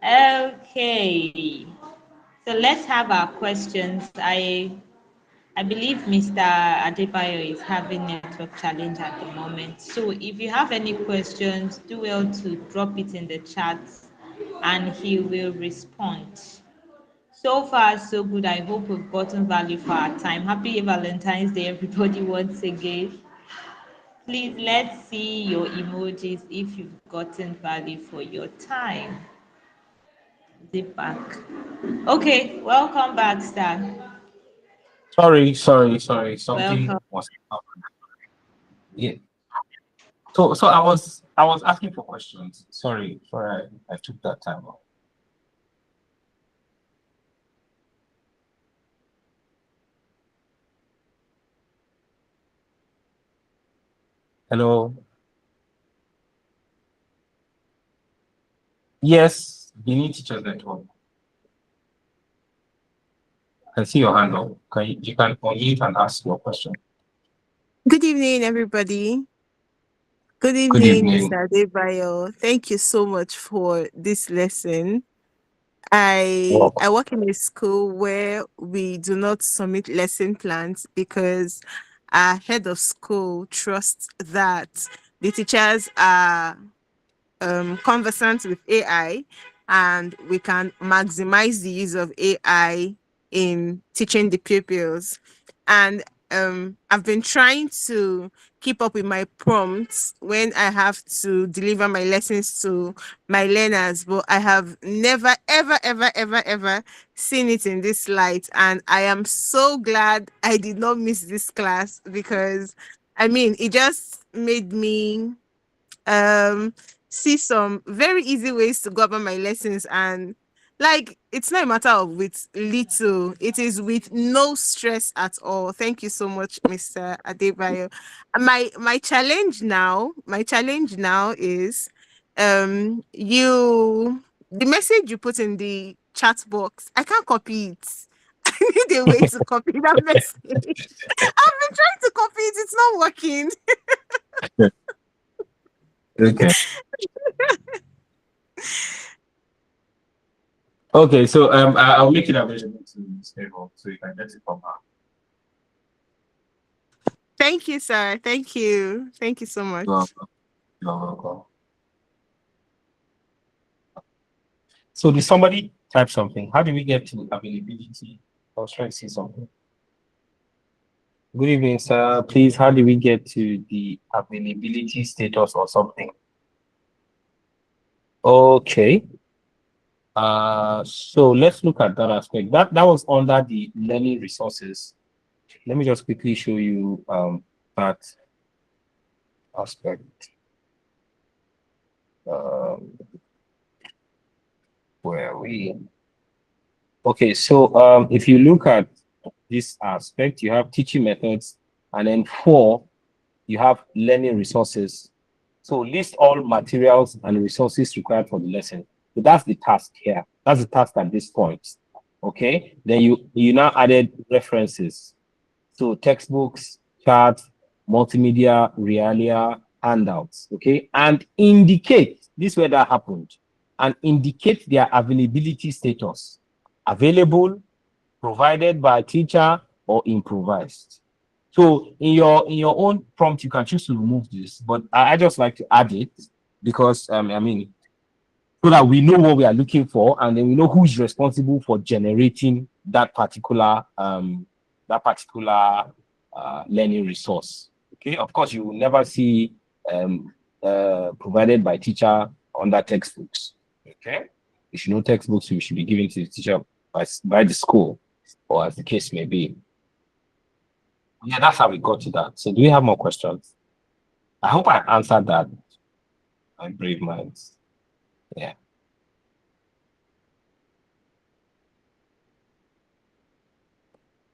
Okay, so let's have our questions. I believe Mr. Adebayo is having network challenge at the moment. So if you have any questions, do well to drop it in the chat and he will respond. So far, so good. I hope we've gotten value for our time. Happy Valentine's Day, everybody, once again. Please let's see your emojis if you've gotten value for your time. Zip back. Okay, welcome back, Star. Sorry. Welcome. Something was happening. Yeah. So I was asking for questions. Sorry, I took that time off. Hello. Yes, Benin Teachers Network. I can see your hand up. You can unmute and ask your question. Good evening, everybody. Good Good evening, evening. Mr. Adebayo. Thank you so much for this lesson. I Welcome. work in a school where we do not submit lesson plans because our head of school trusts that the teachers are conversant with AI and we can maximize the use of AI in teaching the pupils. And I've been trying to keep up with my prompts when I have to deliver my lessons to my learners, but I have never, ever seen it in this light. And I am so glad I did not miss this class because I mean, it just made me um see some very easy ways to go about my lessons, and like it's not a matter of with little, it is with no stress at all. Thank you so much, Mr. Adebayo. My challenge now is you the message you put in the chat box, I can't copy it. I need a way to copy that message. I've been trying to copy it, it's not working. Okay. Okay, so I'll make it available to Ms. Abel so you can get it from her. Thank you, sir. Thank you. Thank you so much. You're welcome. So did somebody type something? How do we get to availability? I was trying to see something. Good evening, sir. Please, how do we get to the availability status or something? Okay. So let's look at that aspect. That was under the learning resources. Let me just quickly show you that aspect. Where are we? Okay, so if you look at this aspect, you have teaching methods, and then 4, you have learning resources. So list all materials and resources required for the lesson. So that's the task here. That's the task at this point. Okay, then you now added references. So textbooks, charts, multimedia, realia, handouts. Okay, and indicate this where that happened, and indicate their availability status: available, provided by teacher, or improvised. So in your own prompt, you can choose to remove this, but I just like to add it because I mean, so that we know what we are looking for, and then we know who is responsible for generating that particular learning resource. Okay, of course, you will never see provided by teacher under textbooks. Okay, you should know textbooks you should be giving to the teacher by the school, or as the case may be. Yeah, that's how we got to that. So, do we have more questions? I hope I answered that. My brave minds. Yeah.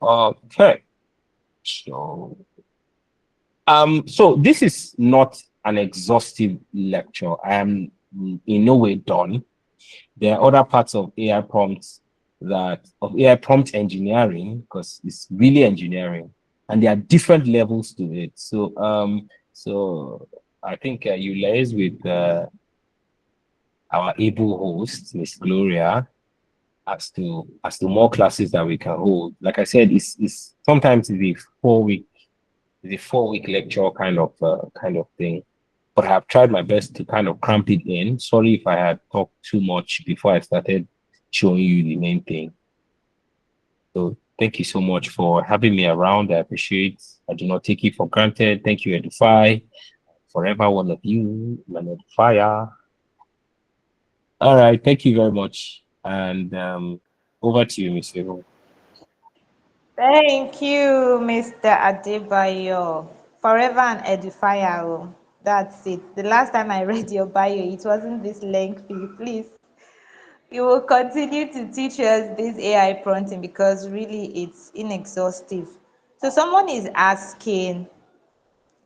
Okay. So this is not an exhaustive lecture. I am in no way done. There are other parts of AI prompts of AI prompt engineering, because it's really engineering, and there are different levels to it. So I think you liaise with our able host, Miss Gloria, as to more classes that we can hold. Like I said, it's sometimes it's a 4 week lecture kind of thing. But I have tried my best to kind of cramp it in. Sorry if I had talked too much before I started showing you the main thing. So thank you so much for having me around. I appreciate. I do not take it for granted. Thank you, Edify. Forever one of you, man Edifier. All right, thank you very much. And over to you, Miss Favor. Thank you, Mr. Adebayo. Forever an edifier. Oh. That's it. The last time I read your bio, it wasn't this lengthy. Please, you will continue to teach us this AI prompting because really it's inexhaustive. So someone is asking,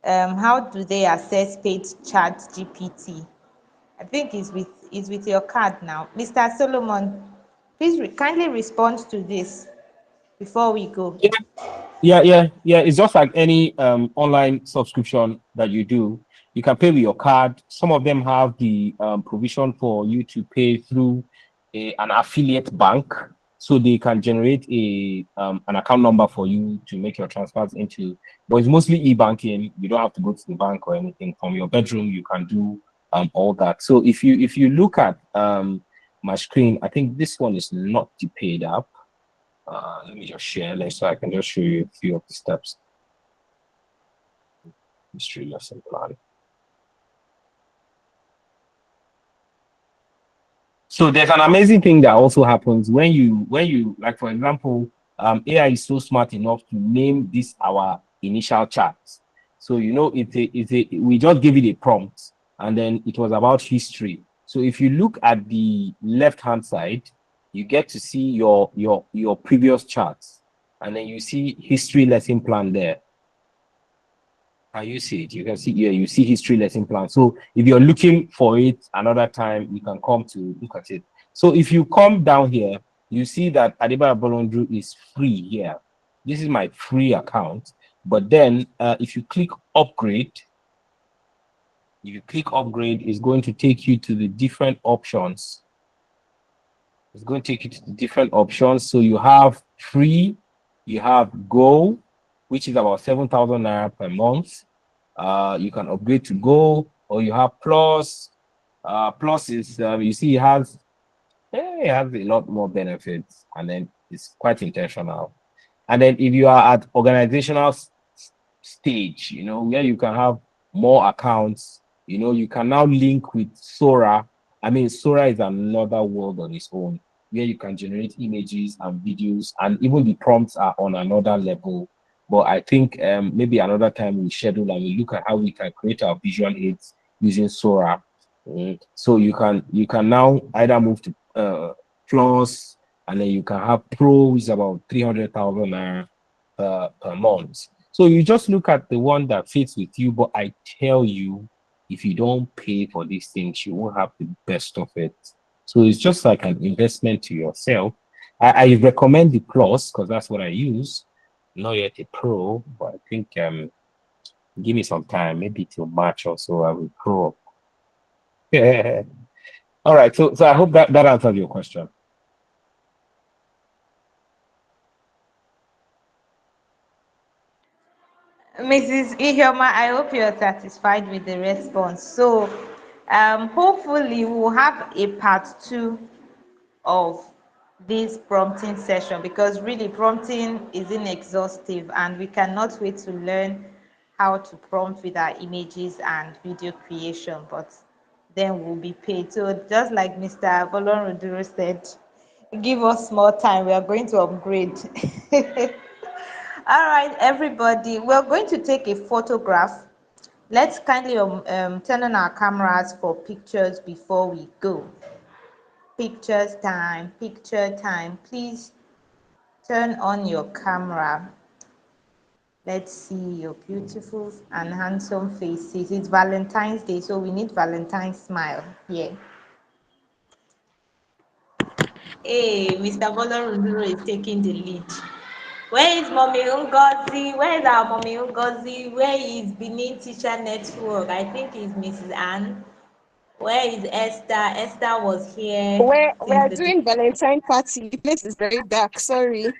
how do they access paid chat GPT? I think it's with your card now. Mr. Solomon, please kindly respond to this before we go. Yeah. It's just like any online subscription that you do. You can pay with your card. Some of them have the provision for you to pay through an affiliate bank, so they can generate an account number for you to make your transfers into. But it's mostly e-banking. You don't have to go to the bank or anything. From your bedroom, you can do all that. So if you look at my screen, I think this one is not the paid app. Let me just share this so I can just show you a few of the steps. History lesson plan. So there's an amazing thing that also happens when you like, for example, AI is so smart enough to name this our initial chat. So we just give it a prompt, and then it was about history. So if you look at the left hand side, you get to see your previous charts, and then you see history lesson plan there. Can you see it? You can see, yeah, you see history lesson plan. So if you're looking for it another time, you can come to look at it. So if you come down here, you see that Adebayo Bolondru is free here. This is my free account. But then if you click upgrade, it's going to take you to the different options. It's going to take you to the different options. So you have free, you have go, which is about 7,000 naira per month. You can upgrade to go, or you have plus. Plus is you see it has a lot more benefits, and then it's quite intentional. And then if you are at organizational stage, where you can have more accounts, you can now link with Sora. I mean, Sora is another world on its own, where you can generate images and videos, and even the prompts are on another level. But I think maybe another time we schedule and we look at how we can create our visual aids using Sora. So you can now either move to plus, and then you can have pro, which is about 300,000 per month. So you just look at the one that fits with you. But I tell you, if you don't pay for these things, you won't have the best of it. So it's just like an investment to yourself. I recommend the plus because that's what I use. Not yet a pro, but I think give me some time, maybe till March or so, I will pro up. Yeah. All right. So I hope that answers your question. Mrs. Ihioma, I hope you're satisfied with the response. So, hopefully, we'll have a part two of this prompting session because really prompting is inexhaustive and we cannot wait to learn how to prompt with our images and video creation, but then we'll be paid. So just like Mr. Bolon said, give us more time, we are going to upgrade. All right, everybody, we're going to take a photograph. Let's kindly turn on our cameras for pictures before we go. Pictures time, picture time. Please turn on your camera. Let's see your beautiful and handsome faces. It's Valentine's Day, so we need Valentine's smile here. Hey, Mr. Boloruduro is taking the lead. Where is Mommy Ngozi? Where is our Mommy Ngozi? Where is Benin Teacher Network? I think it's Mrs. Anne. Where is Esther? Esther was here since We're the doing Valentine party. The place is very dark. Sorry.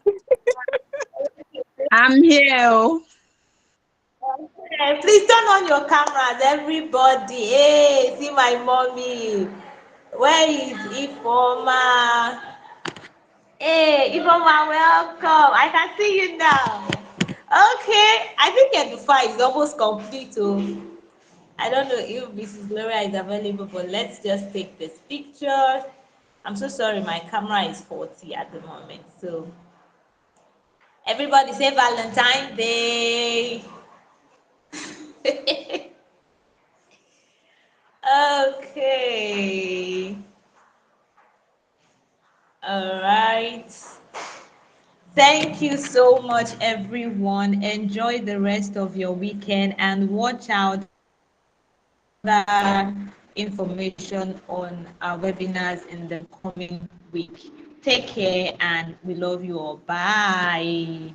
I'm here. Oh. beginning. Please turn on your cameras, everybody. Hey, see my mommy. Where is Ifoma? Hey, Ifoma, welcome. I can see you now. Okay, I think Edufa is almost complete. Oh. I don't know if Mrs. Gloria is available, but let's just take this picture. I'm so sorry, my camera is faulty at the moment. So everybody say Valentine's Day. Okay. All right. Thank you so much, everyone. Enjoy the rest of your weekend and watch out other information on our webinars in the coming week. Take care and we love you all. Bye.